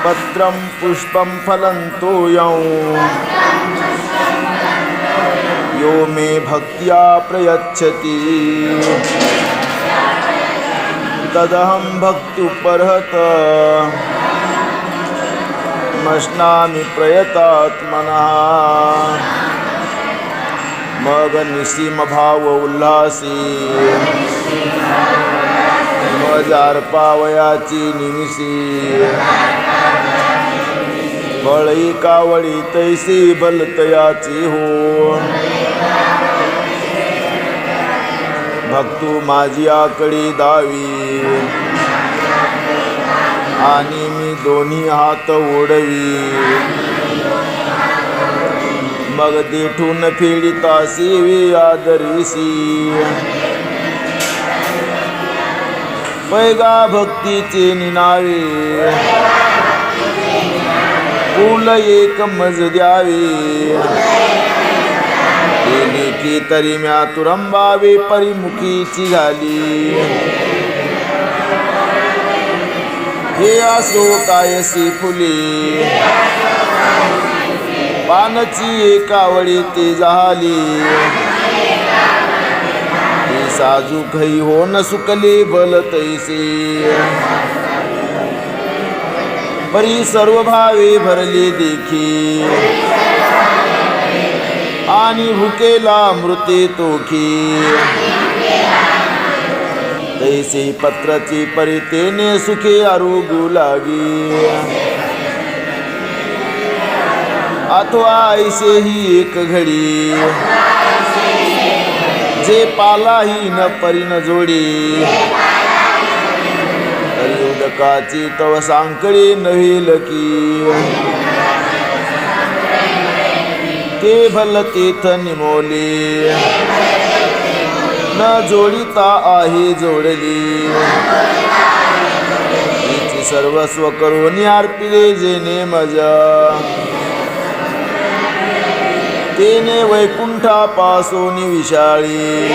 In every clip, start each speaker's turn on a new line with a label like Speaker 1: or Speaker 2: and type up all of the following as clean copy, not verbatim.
Speaker 1: पत्रं पुष्पं फलं तोयं यो मे भक्त्या प्रयच्छति तदहं भक्त्युपरहत मश्नामि प्रयतात्मनः मग निसीम भाव उल्हासी मजार पावयाची निमिसी बळी कावळी तैसी बलतयाची हो भक्तू माझी आकडी दावी आणि मी दोन्ही हात ओढवी मग देठून फेडितासी वे आदरीसी पैगा भक्तीचे निनावे फूल एक मज द्यावे केली की तरी म्या तुरंबावे परिमुखीची घाली हे असो कायसी फुले पानची एकावळी ते झाली ती साजू खई हो न सुकले बल तैसे परी सर्व भावे भरले देखी आणि भुकेला मृते तोखी तैसे पत्राची परी तेने सुखे आरोगू लागी अथवा ऐसे ही एक घडी जे पालाही न परी न जोडी तरी उदकाची तव सांकळी नव्हेल की ते भल तेथ निमोले न जोडिता आहे जोडली तिची सर्वस्व करून अर्पिले जेने मजा तेने वैकुंठापासून विशाळी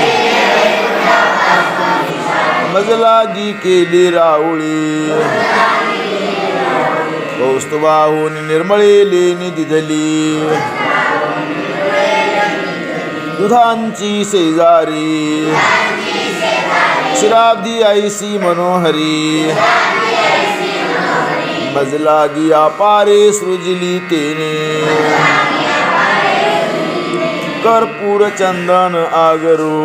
Speaker 1: मजलागी केली राऊळी कौस्तुभाहून निर्मळेली निदिधली दुधांची शेजारी क्षीराब्दी ऐसी मनोहरी मजलागी अपारे सृजली तेने कर्पूर चंदन आगरू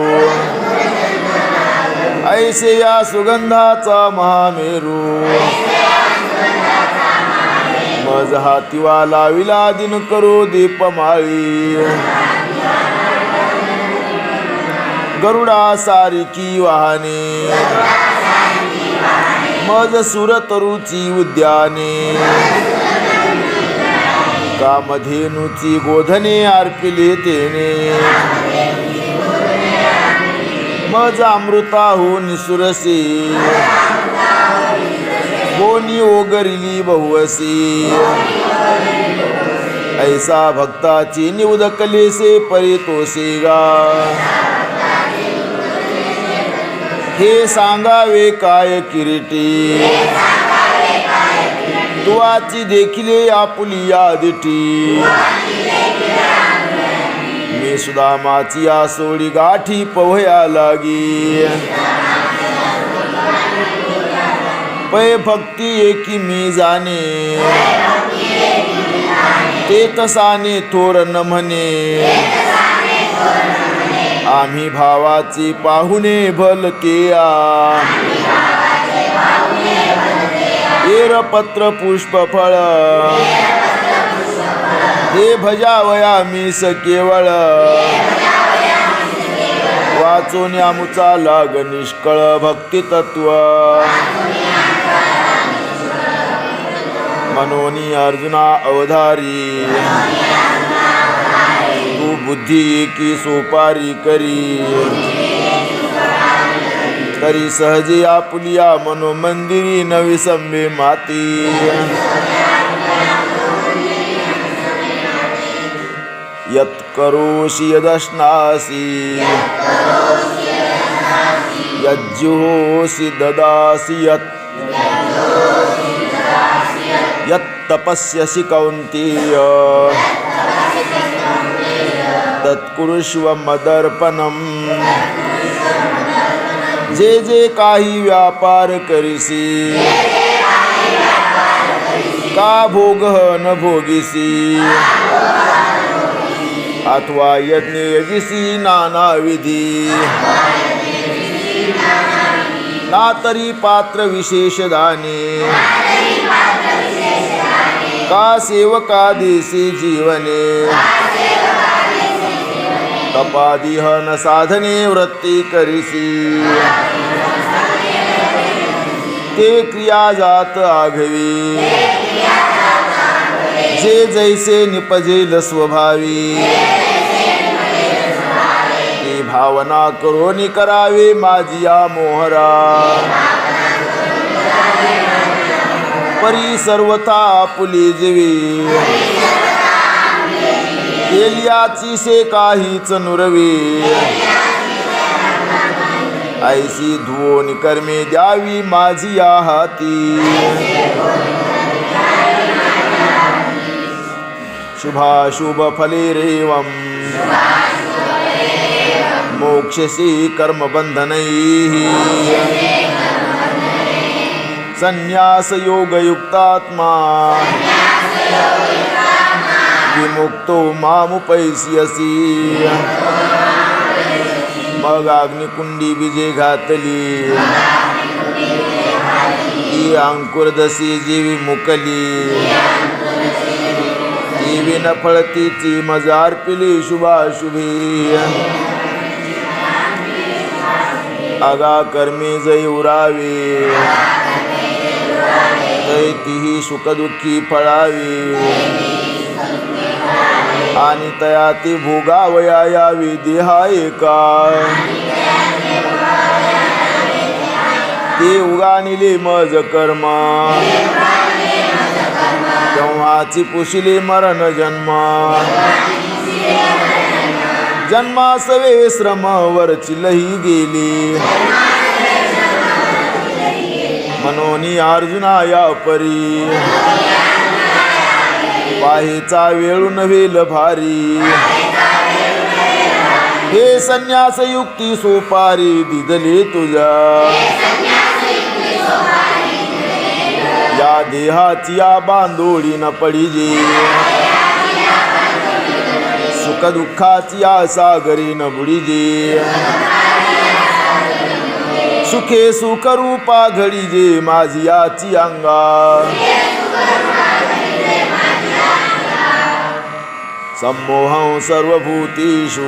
Speaker 1: ऐसे या सुगंधाचा महामेरू मज हातीवाला विलादिन करो दीपमाळी गरुडा सारिकी वाहने मज सुरतरुची उद्याने कामधेनुची गोधने अर्पिले तेने मज अमृताहून सुरसी कोणी ओगरिली बहुवसी ऐसा भक्ताची निउदकले से परितोषेगा हे सांगावे काय किरीटी तुवाची देखिले आपुली यादिटी मी सुदामाची आसोडी गाठी पवया लागी पै भक्ती एकी मी जाणे ते तसाने थोर न म्हणे आम्ही भावाची पाहुणे भलकेया एर पत्र पुष्प फळ हे भजावया मी केवळ वाचून आमुचा लाग निष्कळ भक्ती तत्व मनोनी अर्जुना अवधारी तू बुद्धी की सोपारी करी तरी सहजे आपुलिया मनोमंदिरी नवी संबे माती यत् करोषि यदश्नासि यज्जुहोषि ददासि यत् यत् तपस्यसि कौन्तेय तत्कुरुष्व मदर्पणम् जे जे काही व्यापार करिसी का भोग न भोगिसी अथवा यज्ञ यजिसी नाना विधी ना तरी पात्र विशेष दाने का सेवका देसी जीवने तपादिहन साधने वृत्ती करिसी ते क्रिया जात आघवी जे जैसे निपजेल स्वभावी ती भावना करोनी करावे माझिया मोहरा परी सर्वथा आपुली जीवी केलियाची से काहीच नुरवी ऐसी धुवोनी कर्मे द्यावी माझिया हाती शुभाशुभ फलेरेवं मोक्षसी कर्मबन्धनैः संन्यास योगयुक्तात्मा विमुक्तो मामुपैस्यसि मग अग्निकुंडी बीजे घातली ती अंकुरदसी जीवी मुकली ती विन फळतीची मजार पिली शुभाशुभी आगा कर्मी जै उरावी तै तीही सुखदुःखी फळावी आणि तया ती भोगावया यावी देहा एका ते उगानिले मज कर्म तेव्हाची पुशिले मरण जन्म जन्मासवे श्रम वरची लही गेली मनोनी अर्जुना या परी पाहेचा वेळू नव्हेल भारी हे संन्यास युक्ती सोपारी दिदले तुझा या देहाची या बांधोडी न पडिजे सुख दुःखाची या सागरी न बुडिजे सुखे सुख रूपा घडीजे माझी याची अंगा सम्मोहं सर्वभूतेषु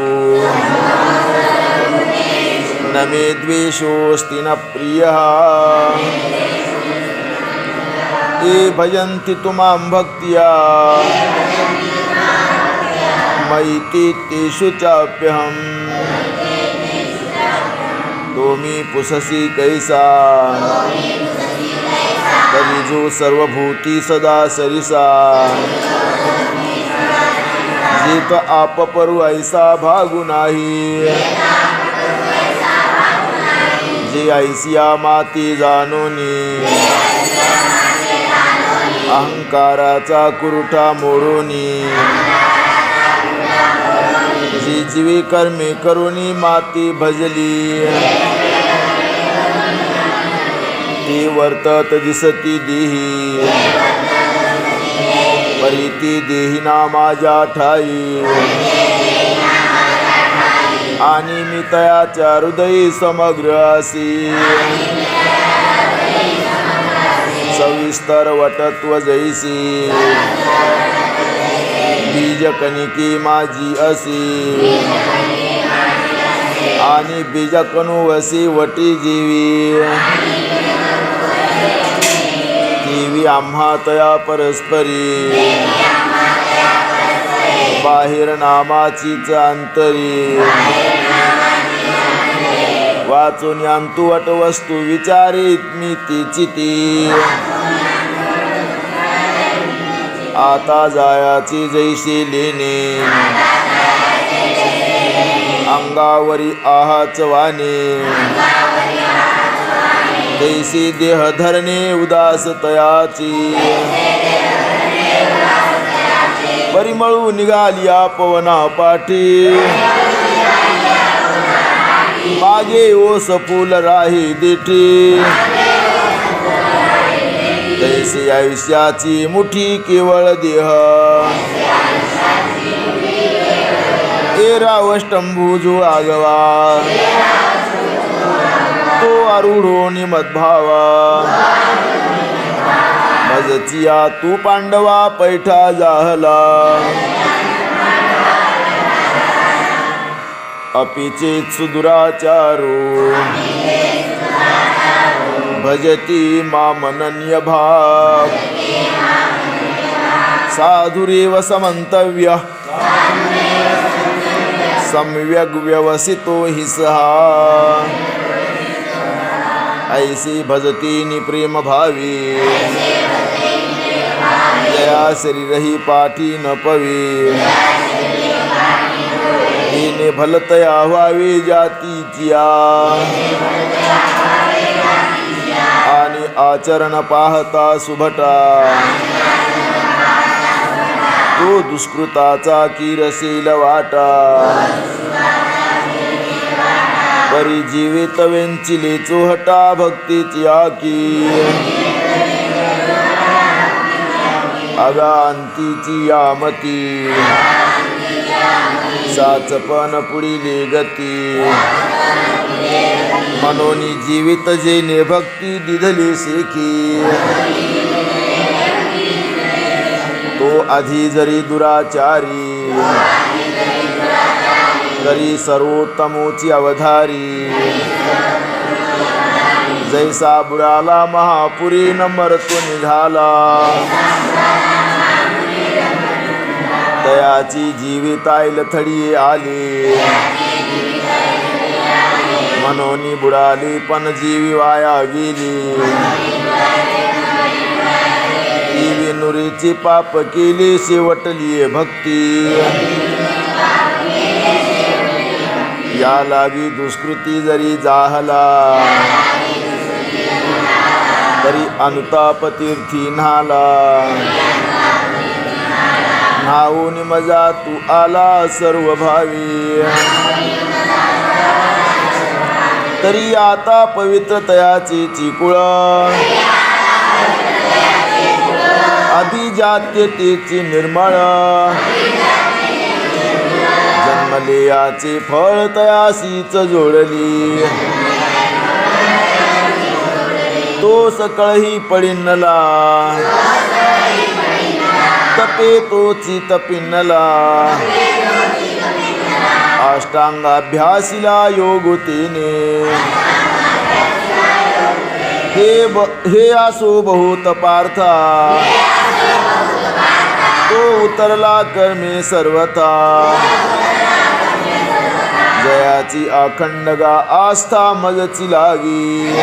Speaker 1: न मे द्वेषोऽस्ति न प्रियः ये भजन्ति तु मां भक्त्या मयि तेषु चाप्यहम् तोमी पुससी कैसा तरी जो सर्वभूती सदा सरिसा जेत आप परू ऐसा भागू नाही जे ऐसिया माती जाणोनी अहंकाराचा कुरुठा मोडोनी जी जीवी कर्मे करुणी माती भजली ती वर्तत दिसती देही परिती देहिना माझ्या ठाई आणि मी तयाच्या हृदयी समग्र असी सविस्तर वटत्व जैसी बीज कणिकी माझी असी आणि बीज कणू असी वटी जीवी देवी आम्हा तया परस्परी बाहेर नामाचीच अंतरी वाचून यांतु वट वस्तू विचारित मी तिची ती आता जायाची जैशी लेणे अंगावरी आहाच वाणे जैसी देह धरणे उदास तयाची परिमळू निघालिया पवना पाठी मागे ओस फूल राही देठी तैसे आयुष्याची मुठी केवळ देह एरावष्टंभू जो आगवा तो आरूढो निमद्भावा मजचिया तू पांडवा पैठा जाहला अपिचेत सुदुराचारो भजती मामनन्य भाव साधुरेव समंतव्य सम्यग् व्यवसितो हि सहा ऐसी भजती नि प्रेम भावी जया शरीरही पाठी न पवी तिने भलतया व्हावी जातीचिया आणि आचरण पाहता सुभटा तो दुष्कृताचा किरसील वाटा परी जीवित वेंचिले चोहटा भक्तीची आकी अगांतीची यामती साचपन पुढीले गती मनोनी जीवित जेने भक्ती दिधली सेकी तो आधी जरी दुराचारी तरी सर्वोत्तमोची अवधारी जैसा बुडाला महापुरी न मरतो निघाला तयाची जीविताईल थडी आली मनोनी बुडाली पण जीवी वाया गेली ती नुरीची पाप केली शेवटली भक्ती या लागी दुष्कृती जरी जाहला तरी अनुताप तीर्थी न्हाला न्हावून मजा तू आला सर्व भावी तरी आता पवित्रतयाची चिकुळ आधी जात्यतेची निर्मळ जन्मले याचे फळ तयासीच जोडली तो सकळही पडिन्नला तपे तोची तपिन्नला अष्टांगाभ्यासीला योगतेने हे आसो बहुत पार्था तो उतरला कर्मे सर्वथा जयाची अखंडगा आस्था मजची लागी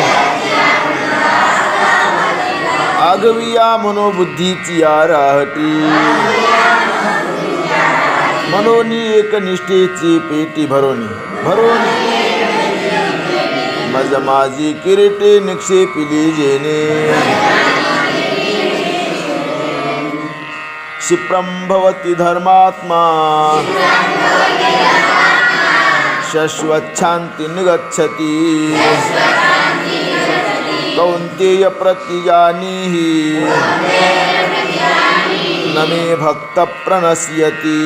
Speaker 1: आगविया मनोबुद्धीची आराहटी मनोनी एकनिष्ठेची पेटी भरोनी मज माझी किरीटे निक्षेपिली जेने क्षिप्रं भवति धर्मात्मा शश्वच्छान्ति निगच्छति कौन्तेय प्रतिजानीहि न मे भक्त प्रणश्यति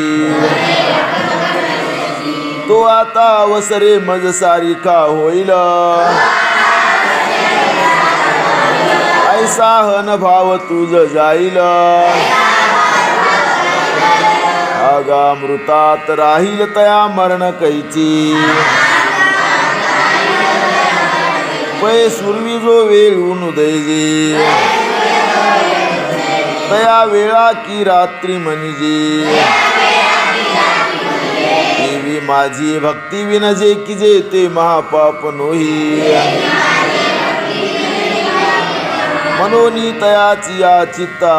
Speaker 1: तो आता अवसरे मज सारिका होईल ऐसा हन भाव तुझ जाईल आगामृतात राहील तया मरण कैची पै सुरवी जो वेळून उदयजी तया वेळा की रात्री म्हणजे देवी माझी भक्ती विनजे की जे ते महापाप नोही मनोनी तयाची या चित्ता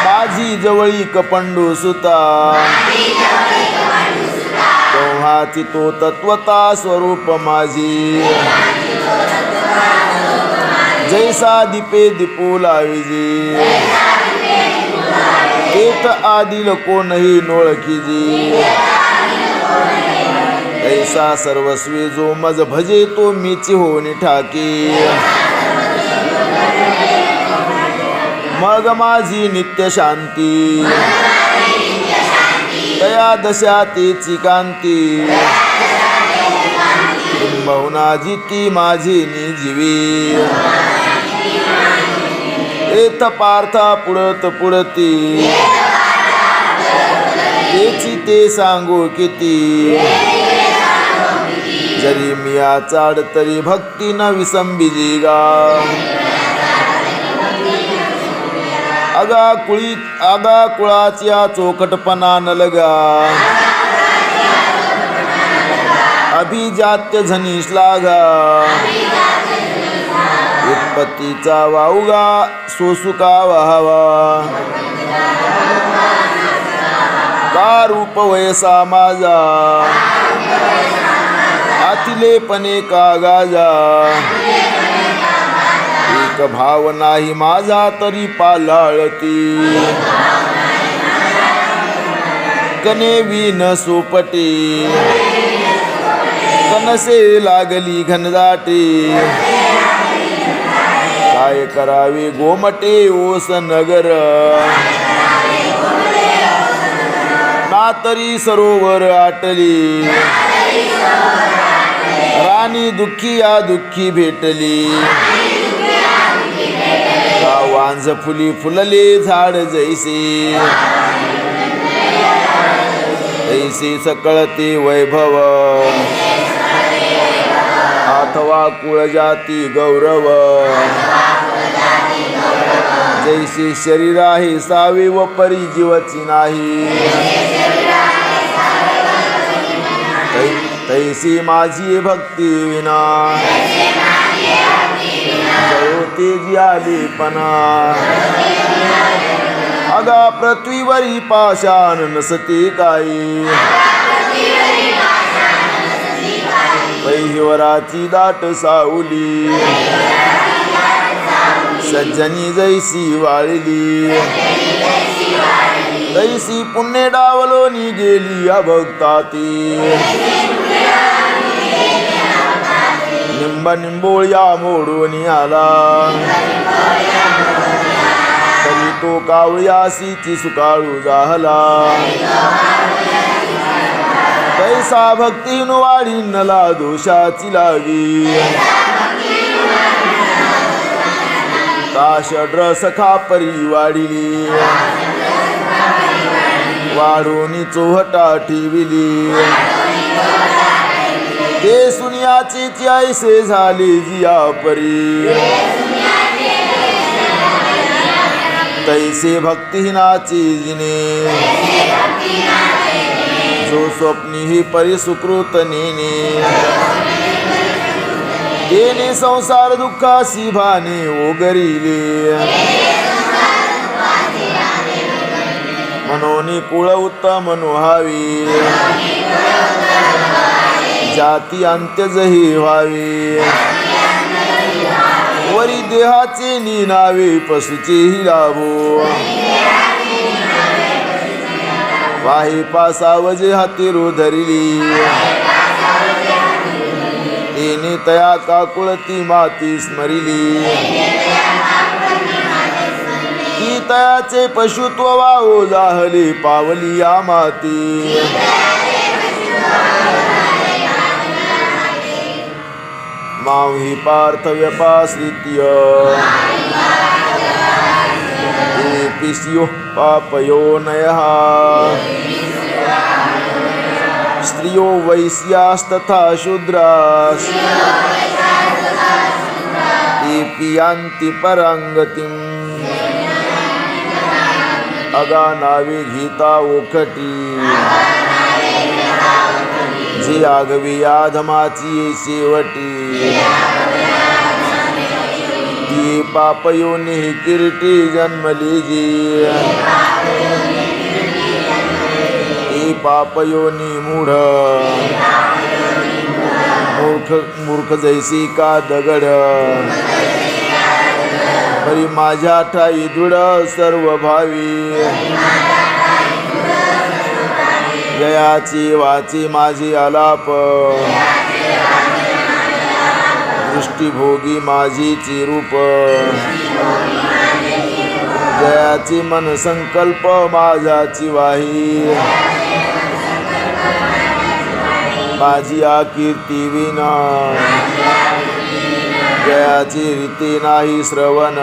Speaker 1: माझी जवळी कपंडू सुता तेव्हाची तो तत्वता स्वरूप माझी जैसा दीपे दीपू लाविजी एक आदिल कोणही नोळखीजी ऐसा सर्वस्वी जो मज भजे तो मीची होनी ठाकी मग माझी नित्य शांती तया दशा तेची कांती किंबहुना जिती माझी निजीवी एथ पार्था पुढत पुढती तेची ते सांगू किती जरी मिया चाड तरी भक्ती न विसंबिजी गा आगा कुळाच्या चोखटपणा न लगा अभिजात्य झनीश लागा उत्पत्तीचा वाऊगा सोसुका वाहावा का रूप वयसा माझा आतिलेपणे का गाजा एक भाव नाही माझा तरी पालाळती कनेवी न सोपटी कनसे लागली घनदाटी काय करावे गोमटे ओस नगर ना तरी सरोवर आटली राणी दुःखी या दुःखी भेटली का वांझ फुली फुलले झाड जैसे तैसे सकळते वैभव अथवा कुळ जाती गौरव जैसे शरीर आहे सावे व परी जीवची नाही तैसी माझी भक्ती विना तेजी आलीपणा अगा पृथ्वीवरी पाषाण नसते काही पैहिवराची दाट सावली सज्जनी जैसी वाळली तैसी पुण्य डावलोनी गेली अभक्ताती निंब निंबोळ्या मोडून आला तरी तो कावळ्यासीची सुकाळू जाहला तैसा भक्तीन वाढीनला दोषाची लागी काषड्र सखा परी वाढिली वाढून चोहटा ठेविली ते सुनियाची ऐसे झाले जिया परी तैसे भक्तिहीनाची जिने जो स्वप्नी ही परिसुकृत नेने देने संसार दुःखासी भाने ओगरिले मनोनी कुळ उत्तम नुहावी जाती अंत्य जही व्हावी वरी देहाचे निनावे पशुचेही लाभो वाही पासावजे हाती धरिली तेने तया काकुळती माती स्मरिली ती तयाचे पशुत्व वाहो जाहले पावली या माती मावही पार्थ व्यपाश्रित्य पिस्यो पापयो नयः स्त्रियो वैश्यास्तथा शूद्रास् तेऽपि यान्ति पराङ्गतिम् अगानावे गीता ओखटी जे आगवी आधमाची शेवटी ती पापयोनी किरीटी जन्मली जी ती पापयोनी मूढ मूर्ख जैसी का दगड परी माझ्या ठाई दृढ सर्व भावी जयाची वाची माझी आलाप दृष्टीभोगी माझी चिरूप जयाची मन संकल्प माझाची वाही माझी कीर्ती विना जयाची रीती नाही श्रवण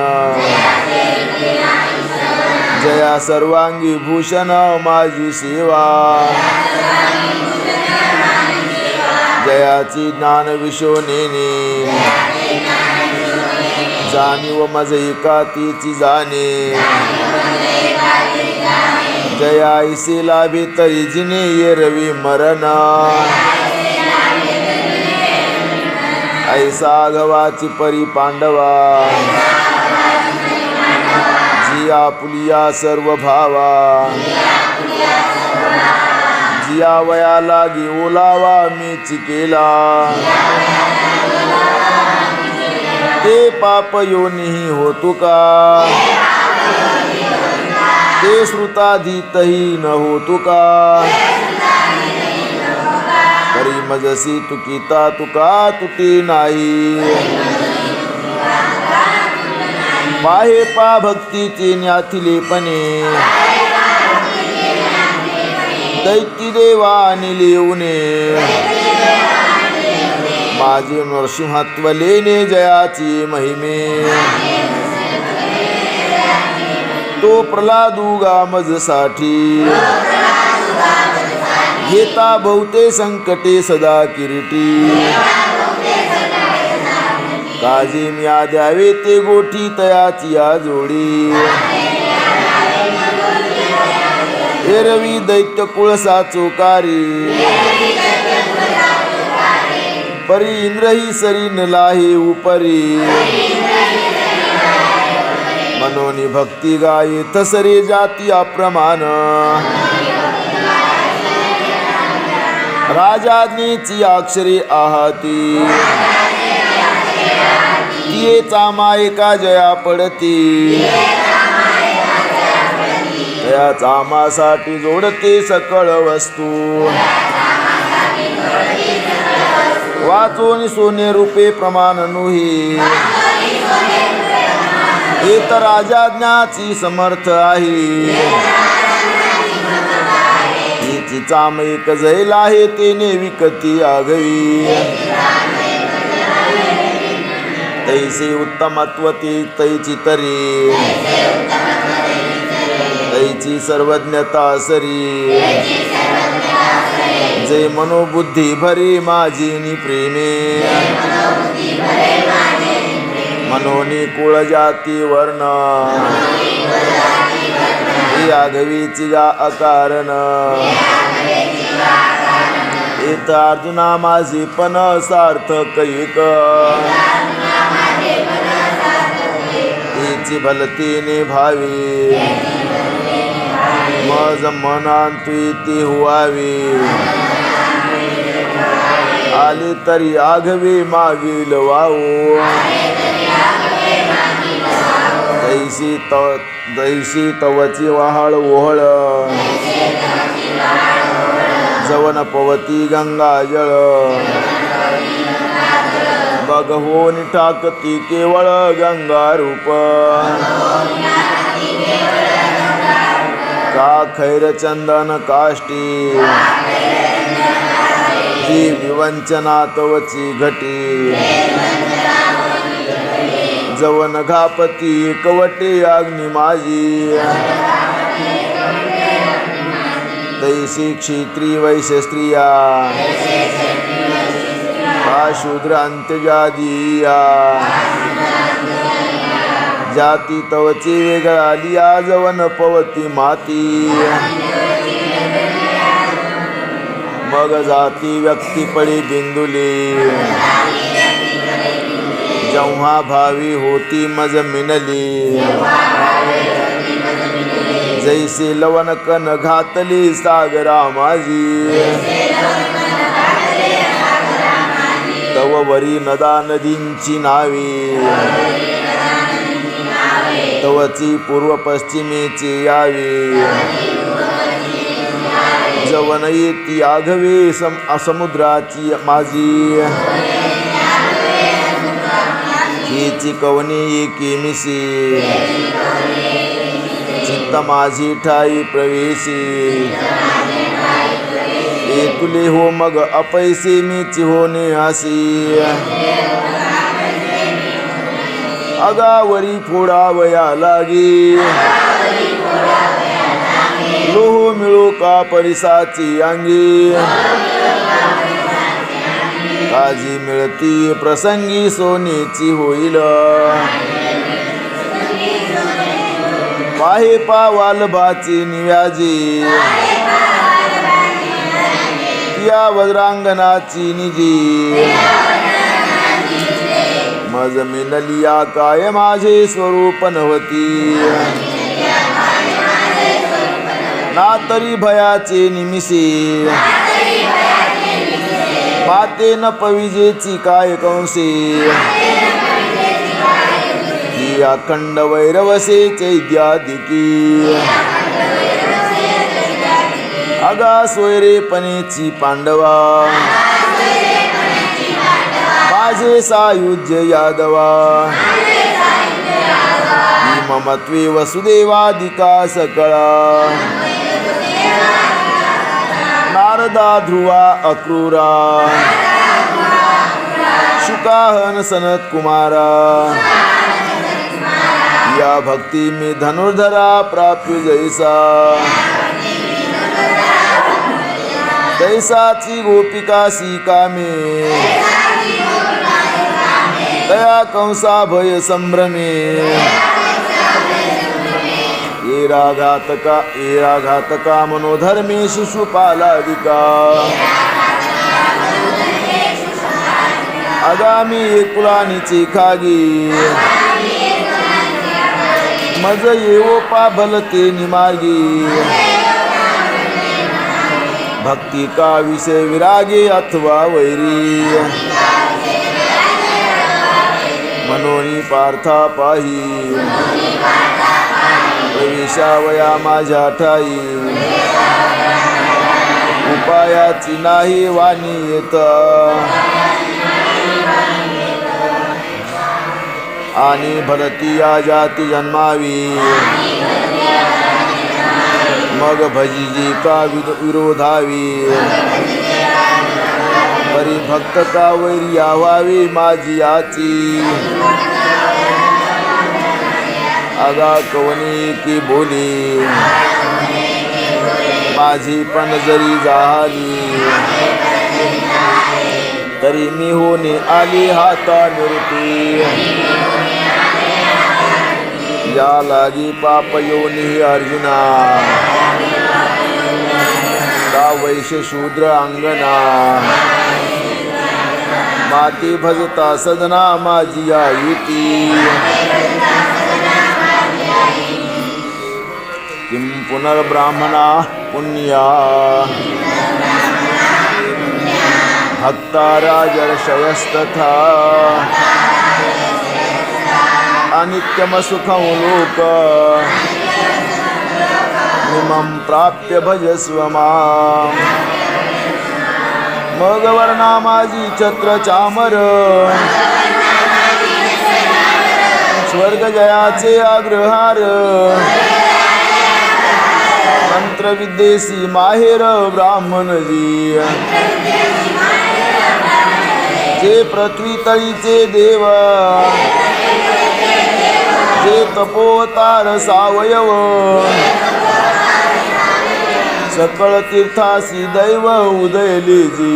Speaker 1: जया सर्वांगी भूषण माझी सेवा जयाची ज्ञान विशोनेने जाणीव मज एकातीची जाणे जया ऐसे लाभे तरी जिने ये रवी मरण ऐसा गवाची परी पांडवा जी आपुलिया सर्व भावा जिया वया लागी ओलावा मी चिकेला ते पाप योनिही होतो का ते श्रुताधीतही न होतो का परी मजसी तुकिता तुका तुटे नाही पाहे पा भक्तीचे न्याथिलेपणे दैत्य देवानी लिवणे माझे नरसिंहत्व लेणे जयाची महिमे तो प्रल्हादुगा मजसाठी घेता बहुते संकटे सदा किरीटी काजी म्या द्यावे ते गोठी तयाची या जोडी एरवी दैत्य कुळसा चोकारी परी इंद्रही सरी नलाहे उपरी मनोनी भक्ती गाये तसरे जाती अप्रमाण राजाज्ञेची अक्षरे आहाती तिये चामायका जया पडती त्या चामासाठी जोडते सकळ वस्तू वाचोनी सोने रुपे प्रमाण नुही हे तर राजाज्ञाची समर्थ आहे तिची चाम एक जैल आहे तेने विकती आगवी तैसे उत्तमत्वती तैची तरी तैची सर्वज्ञता सरी जे मनोबुद्धी भरी माझी नि प्रेमे मनोनी कुळ जाती वर्ण ही आगवीची गा अकारण येत अर्जुना माझी पण सार्थक एक हिची भलतीने भावी मज मनांतुई ती हुवावी आली तरी आघवी मागील वाऊ दैशी तवची वहाळ ओहळ जवन पवती गंगा जळ बघ होनी टाकती केवळ गंगा रूप का खैर चंदन काष्टी जी विवंचना तवची घटी जवन घापती कवटे अग्नि माझी तैसी क्षत्रिय वैश्य स्त्रिया शूद्र अंत्यजादिया जाती तवची वेगळा लिया जवन पवती माती मग जाती व्यक्ती पडी बिंदुली जेव्हा भावी होती मज मिनली जैसे लवन कन घातली सागरा माझी तव वरी नदा नदींची नावी कवची पूर्व पश्चिमेचे यावे जवन येती आघवे समुद्राची माझी हेची कवने एके मिसे चित्त माझी ठाई प्रवेशी ए तुले हो मग अपैसे मीची होणे असे अगावरी फोडावया लागे लोह मिळो का परिसाची अंगी काजी मिळती प्रसंगी सोनेची होईल पाहे पावालभाची निव्याजी या वज्रांगणाची निजी मज मिनलिया काय माझे स्वरूप नव्हती ना तरी भयाचे निमिषे माते न पविजेची काय कंसे ही अखंड वैरवसे चैद्यादिकी अगा सोयरेपणेची पांडवा माझे सायुज्य यादवा ही ममत्वे वसुदेवादिका सकळा नारदा ध्रुवा अक्रूरा शुकाहन सनत कुमारा या भक्ती मी धनुर्धरा प्राप्य जैसा तैसाची गोपिका सीकामे दया कंसा भय संभ्रमे ये राघातका मनोधर्मे शिशुपालादिका आगामी एकुलानीची खागी मज येवो पाभलते निमार्गी भक्ती का विषय विरागे अथवा वैरी मनोनी पार्था पाही प्रवेशावया माझ्या ठाई उपायाची नाही वाणी येत आणि भरती या जाती जन्मावी मग भजीजी का विरोधावी परी भक्त का वैरी यावावी माझी याची आगा कवनी की बोली माझी पण जरी जाली तरी मी होणे आली हाता निवृत्ती या लागी पाप योनी अर्जुना का वैश्य शूद्र अंगना माती भजता सदना माझी युती किं पुनर्ब्राह्मणा पुण्या भक्ता राजर्षयस्तथा अनित्यम सुखं लोक इमं प्राप्य भजस्व मां मग वर्णा माझी छत्र चामर स्वर्ग जयाचे आग्रहार मंत्र विद्येसी माहेर ब्राह्मणजी जे पृथ्वी तळीचे देव जे तपोतार सावयव सकळ तीर्थासी दैव उदयलेजी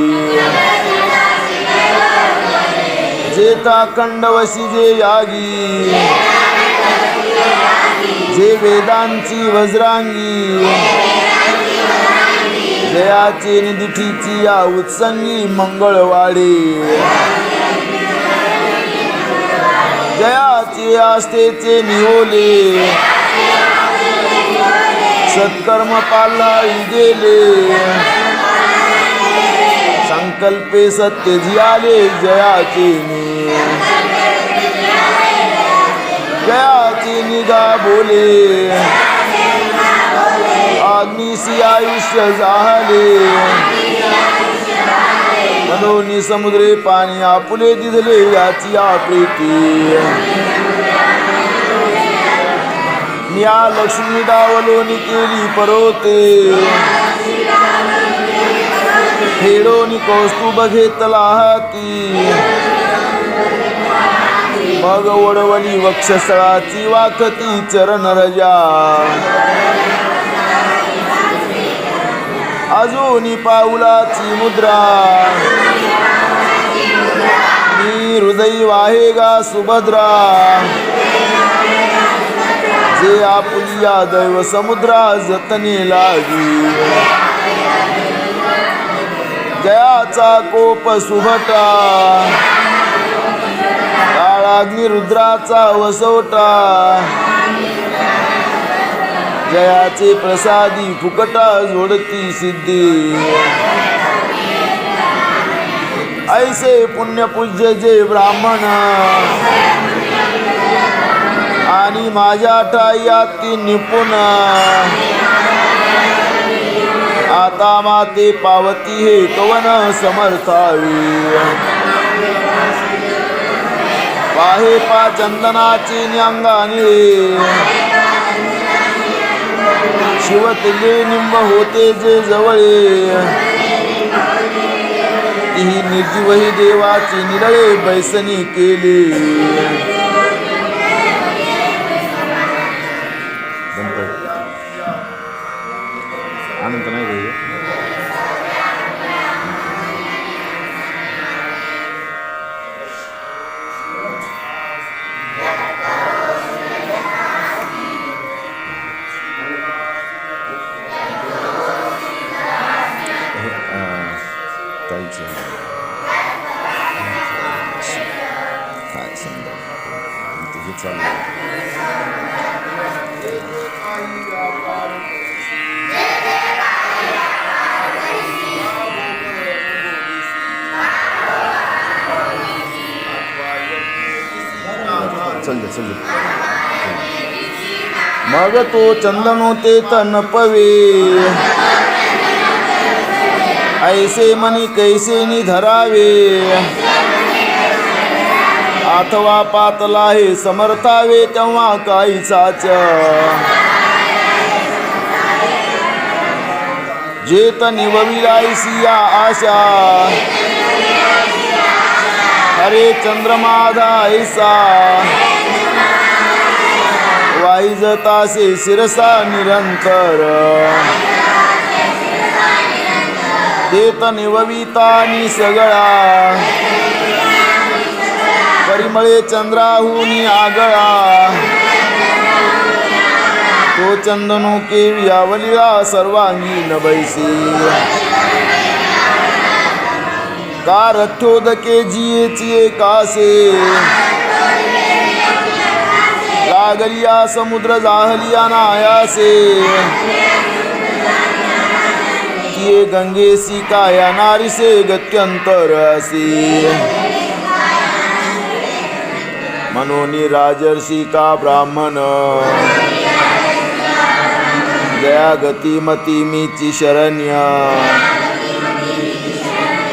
Speaker 1: जेता खंडवशी जे यागी जे वेदांची वज्रांगी जयाचे निधिठीची या उत्संगी मंगळवाडे जयाचे आस्थेचे निओले सत्कर्म पाल्हाळी गेले संकल्पे सत्य जियाले जयाचे जयाचे निगा बोले अग्निशी आयुष्य जाहले मनोनी समुद्रे पाणी आपुले दिधले याची प्रीती या लक्ष्मी डावलोनी केली परोते खेळोनी कौस्तुभ घेतला हाती मग ओढवली वक्षस्थळाची वाकती चरण रजा अजूनी पाऊलाची मुद्रा मी हृदय वाहे गा सुभद्रा जे आपुलिया दैव समुद्रा जतने लागी जयाचा कोप सुभटा काळाग्नी रुद्राचा वसवटा जयाचे प्रसादी फुकटा जोडती सिद्धी ऐसे पुण्यपूज्य जे ब्राह्मण आणि माझ्या ठायाती निपुण आता माते पावती हे कवन समर्थावी पाहे पा चंदनाची न्यांगाने शिवतले निंब होते जे जवळे ही निर्जीवही देवाची निरळे बैसनी केली आनंद नाही गई काय समजा तुझे चाललं चल मग तो चंदनो ते तनपवे ऐसे मनी कैसे नि धरावे अथवा पातला हे समर्थावे तेव्हा काही साच जेत निवविलायसी या आशा हरे चंद्रमाधा ऐसा वाईजतासे शिरसा निरंतर देत निववितानी सगळा परिमळे चंद्राहुनी आगळा तो चंदनो केवी आवलिला सर्वांगी नभैसी का रथोदके जियेची कासे लागलिया समुद्र जाहलिया नायासे किये गंगेसी काया नारीसे गत्यंतर असी मनोनी राजर्षी का ब्राह्मण जया गती मती मीची शरण्य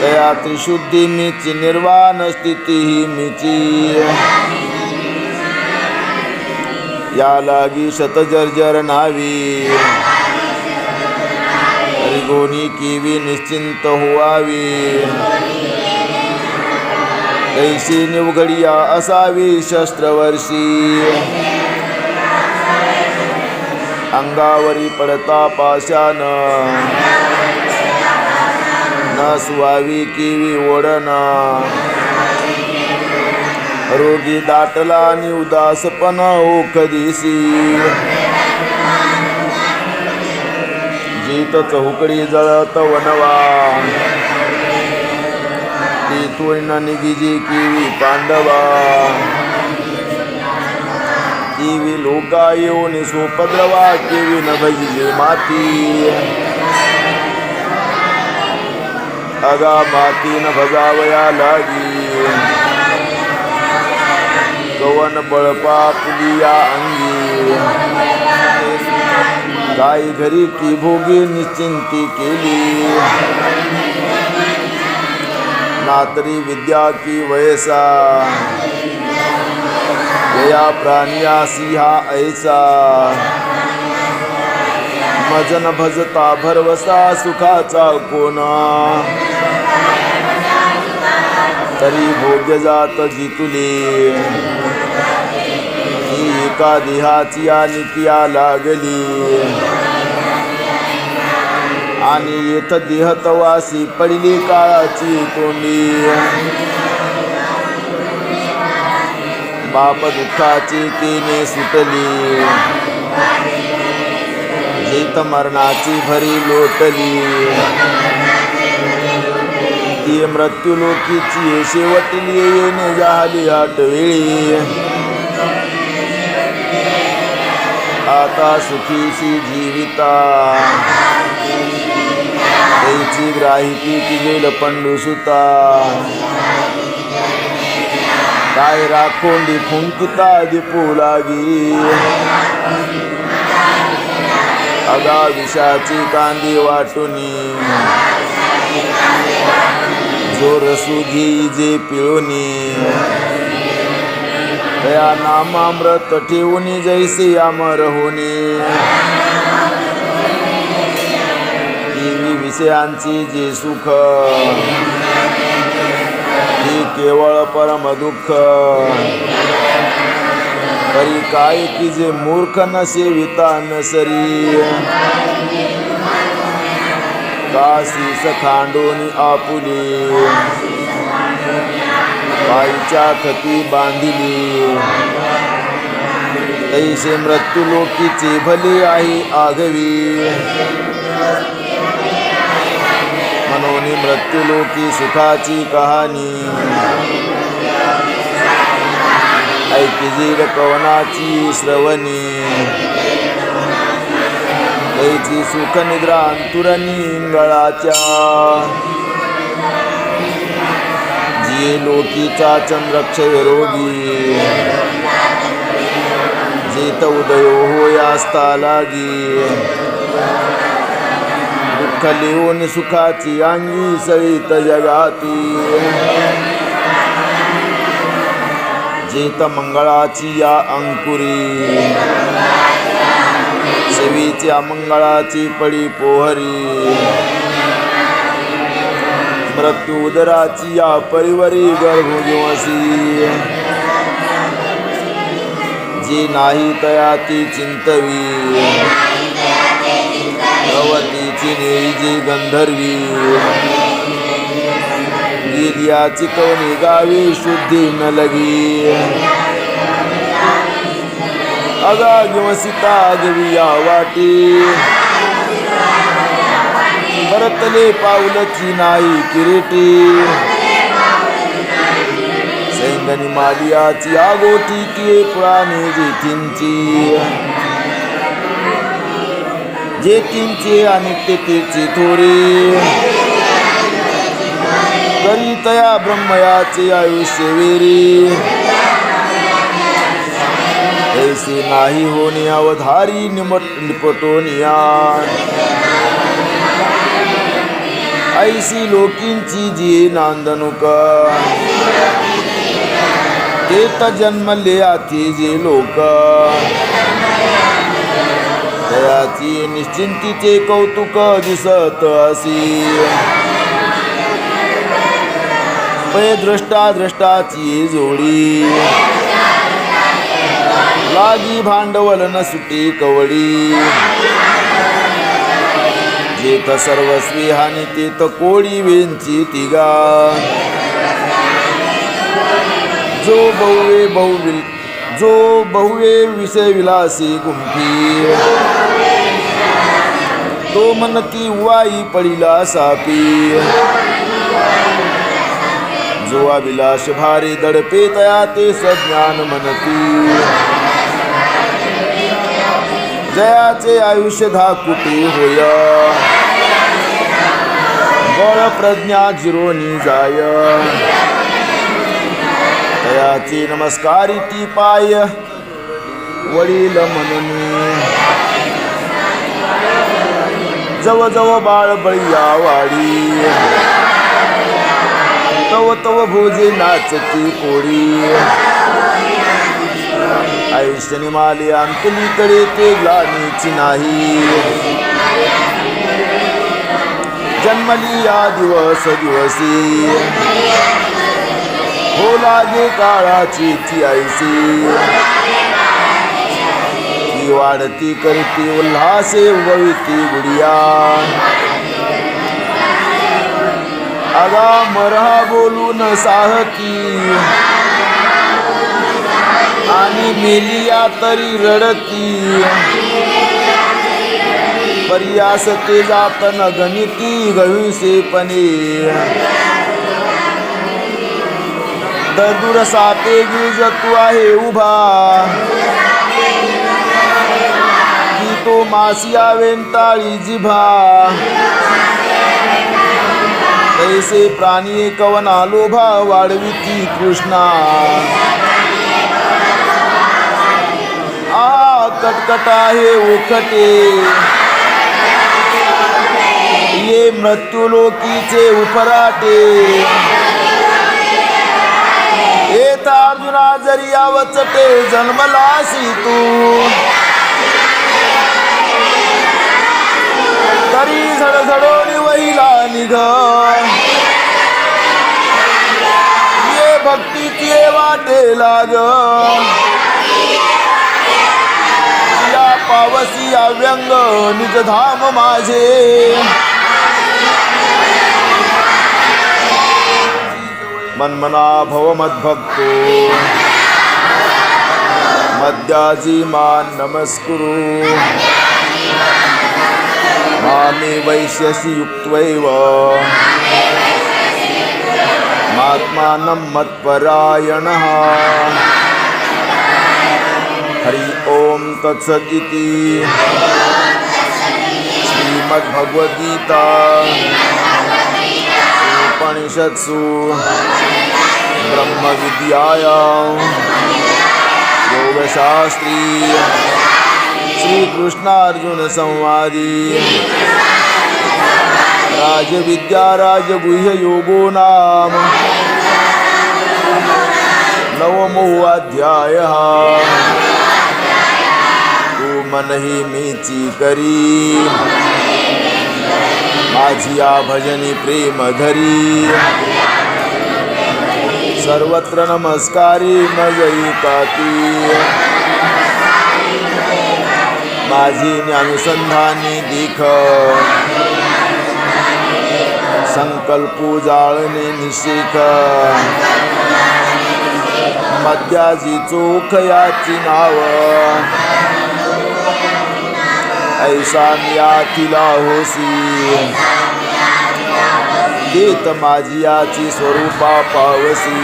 Speaker 1: तया त्रिशुद्धी मीची निर्वाण स्थिती मीची या लागी शतजर्जर नावी रिगोनी कीवी निश्चिंत होवावी कैसी निवघडिया असावी शस्त्रवर्षी अंगावरी पडता पाशान न सुवावी कीवी ओढण रोगी दाटला आणि उदासपण ओखदिसी जीत चौकडी जळत वनवा तिथून निघिजी किवी पांडवा किवी लोका येऊन सुपद्रवा किवी न भजिले माती अगा माती न भजावया लागी कवन बळपा पुलिया अंगी गाई घरी की भोगी निश्चिंती केली नातरी विद्या की वयसा या प्राणिया सिंहा ऐसा मजन भजता भरवसा सुखाचा कोणा तरी भोग्य जात जितुली ही एका देहाची आणि किया लागली आणि येथ देह तवासी पडली काळाची तोंडी बाप दुःखाची केने सुटली जेत मरणाची भरी लोटली ती मृत्यू लोकीची शेवटली येणे झाली आठवेळी आता सुखीशी जीविता त्याची ग्राहिकी की गेल पंडू सुता काय राखोंडी फुंकिता दिपू लागी अगा विषाची कांदी वाटुनी जोर सुघी जे पिळुनी तया नामामृत ठेवूनी जैसे अमर होनी देवी विषयांची जे सुख ही केवळ परम दुःख तरी काय की जे मूर्ख न सेविता नसरी काशीस खांडोनी आपुली पायीच्या खती बांधिली तैसे मृत्यू लोकीचे भले आहे आघवी म्हणून मृत्यू लोकी सुखाची कहाणी ऐकिजील कवनाची श्रवणी तैची सुख निद्रा अंतुरणी इंगळाच्या जी लोकीचा चंद्रक्षय रोगी जेत उदयो होयास्ता लागी दुःख लिहून सुखाची अंगी सळीत जगाती जेत मंगळाची या अंकुरी सेवीची अमंगळाची पडी पोहरी मृत्यू उदराची या परिवरी गर्भोगिवसी जी नाही तया ती चिंतवी भवतीची नेई जी गंधर्वी गिर्याची कवनी गावी शुद्धी न लगी अगा गिवसिता गविया वाटी परतले पाऊलची नाही किरीटी सैंगनी मालियाची आगोटी की पुराणी जेतींची जेतींची आणि तेथेची थोरी तरी तया ब्रह्मयाचे आयुष्य वेरी ऐसे नाही होणे अवधारी निपटोनिया ऐसी लोकींची जी नांदनुक तेत जन्मले आती जे लोक तयाची निश्चिंतीचे कौतुक दिसत असी पै द्रष्टाची जोडी लागी भांडवल न सुटी कवडी जेथ सर्वस्वी हानी तेथ कोळी वेंची तिगा जो बहुवे विषय विलासी गुंफी तो मनती वाई पडिला सापी जो अभिलाष भारी दडपे तया ते सज्ञान मनती जयाचे आयुष्य धाकुटी होय बळ प्रज्ञा जिरोनी जाय वयाची नमस्कारी ती पाय वडील म्हणून जव जव बाळ बळीया वाडी तव तव भोजे नाचती कोडी आयुष्यनी माले अंतलीकडे ते ग्लानीची नाही जन्मली या दिवस दिवसी हो लागे काळाची ती आईसी ती वाढती करती उल्हासे उगविती गुडिया आगा मरहा बोलून साहती आणि मेलिया तरी रडती पर्यास ते जातन गणिती गविसेपणे दरदूर सापे गिज तू आहे उभा की तो मासिया वेंताळी जिभा तैसे प्राणी कवना लोभा वाढविती कृष्णा कटकट आहे उखटे ये मृत्यूलोकीचे उपराटे येता अर्जुना जरी यावचटे जन्मलासी तू तरी झडझडोनी वहिला निघ ये भक्तीची वाटे लाग पावसी अव्यंग निज धाम माझे मनमना भव मद्भक्तो मद्याजी मान नमस्कुरु मामे वैश्यसि युक्त्वैव मात्मानं मत्परायणः हरि ओम तत्सदिति श्रीमद्भगवद्गीता उपनिषत्सु ब्रह्मविद्यायां योगशास्त्री श्रीकृष्णार्जुन संवादी राजविद्या राजगुह्य योगो नाम नवमो अध्यायः मनहि मीची करी माझिया भजनी प्रेम धरी सर्वत्र नमस्कारी मजई काती माझी ज्ञानुसंधानी दीख संकल्पू जाळणे निशिख मद्याची चोख याची नाव ऐसा मियाथिला होसी देत माझियाची स्वरूपा पावसी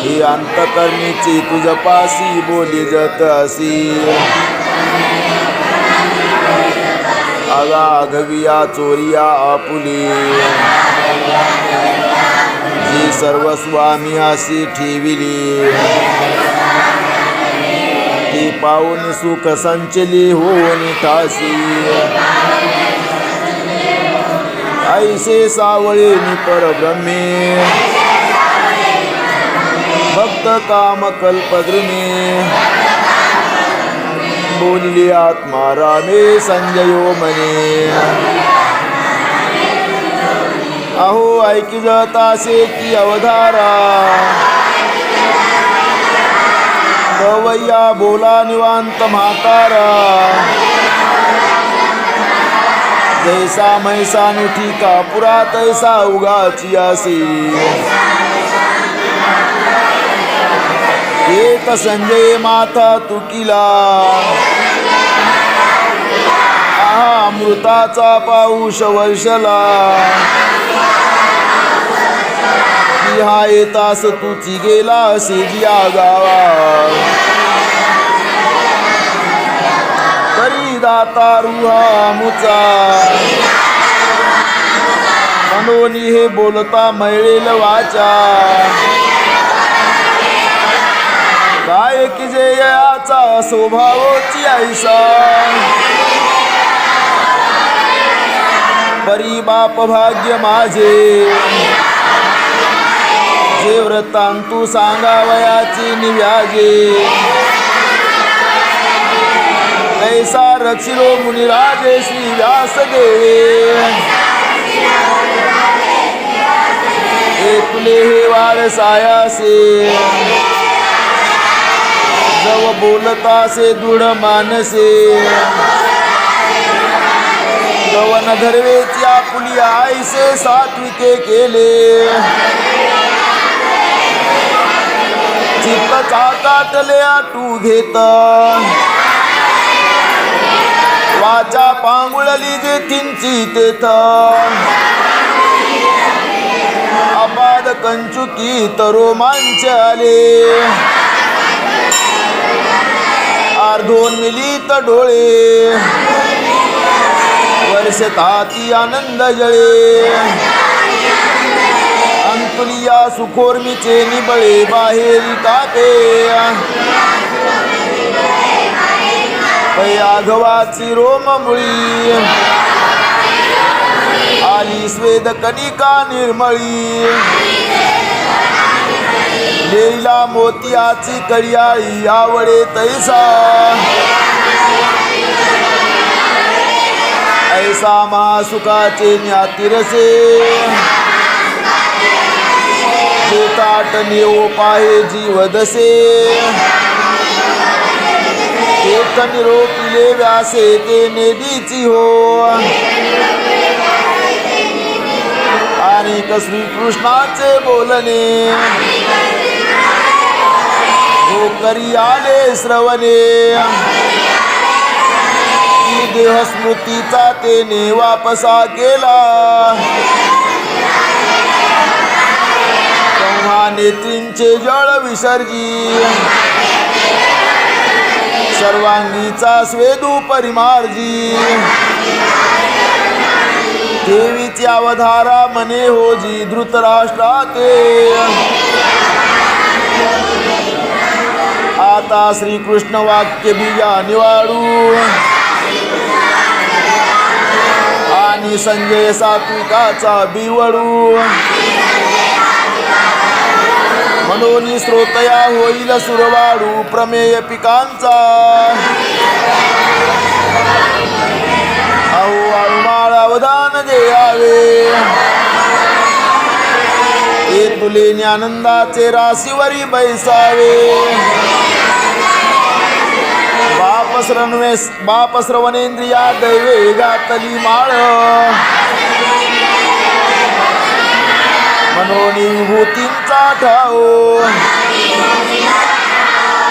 Speaker 1: ही अंतकर्णीची तुझपासी बोली जत असी आगा आघविया चोरिया आपुली जी सर्वस्वामी अशी ठेविली ती पाऊन सुख संचली होऊन ठासी ऐसे सावळे परब्रह्मे भक्त काम कल्पद्रुमे बोलिले आत्मा रामे संजयो मने अहो ऐकी जतासे की अवधारा कवय्या बोला निवांत म्हातारा जैसा मैसा नुठी का पुरा तैसा उगाची आसी एक संजय माथा तुकिला अमृताचा पाऊस वर्षला हा येतास तुची गेला सेजिया गावा तरी दाता रुहा मुचा मनोनी हे बोलता मैळेल वाचा काय की जे याचा स्वभावची ऐसा परी बाप भाग्य माझे जे व्रतांतू सांगावयाची निव्याजे कैसा रचिलो मुनिराजे श्री व्यास देवे तुले हे वारसायासे जव बोलतासे दृढ मानसे गवन धर्वेची आपुली आईसे सात्विके केले चित्त चाकाटले आटू घेत वाचा पांगुळली जे तिंची तेथ अपाद कंचुकी तरोमांच आले अर्धोन मिलित डोळे वर्ष ताती आनंद जळे अंतुलिया सुखोर्मीचे निबळे बाहेरी तापे पै आघवाची रोममुळी आली स्वेद कणिका निर्मळी लेईला मोतियाची कडियाळी आवडे तैसा ऐसा महासुखाचे ज्ञातिरसे जे ताट नेओ पाहे जीवदसे एक निरोपिले व्यासे ते नेदीची हो आणि श्रीकृष्णाचे बोलणे हो करी आले श्रवणे की देह स्मृतीचा तेने वापसा केला तेव्हा नेत्रींचे जळ विसर्जी सर्वांगीचा स्वेदू परिमार्जी देवीची अवधारा मने होजी धृतराष्ट्राते आता श्रीकृष्ण वाक्य बीजा निवाडू आणि संजय सात्विकाचा बिवडू मनोनी श्रोतया होईल सुरवाडू प्रमेय पिकांचा अहो आळुमाळ अवधान द्यावे हे तुले ज्ञानंदाचे राशीवरी बैसावे बाप श्रवणेंद्रिया दैवे गातली माळ मनोनी विभूतींचा ठाव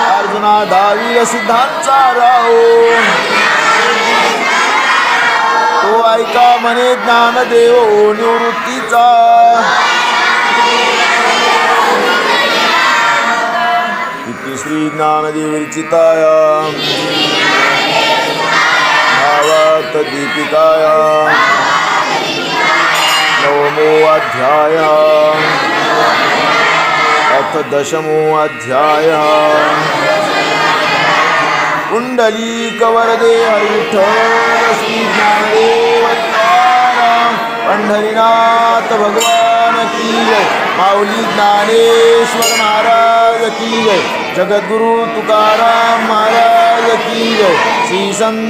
Speaker 1: अर्जुना धावील सिद्धांचा राव तो ऐका मने ज्ञानदेव निवृत्तीचा इति श्री ज्ञानदेव विरचिताया भावार्थ दीपिकाया नवमो अध्याय अथ दशमो अध्याय कुंडलीक वरदे हरिविठ्ठल श्री ज्ञानदेव तुकाराम पंढरीनाथ भगवान की जय माऊली ज्ञानेश्वर महाराज की जय जगद्गुरु तुकाराम महाराज की जय श्री संत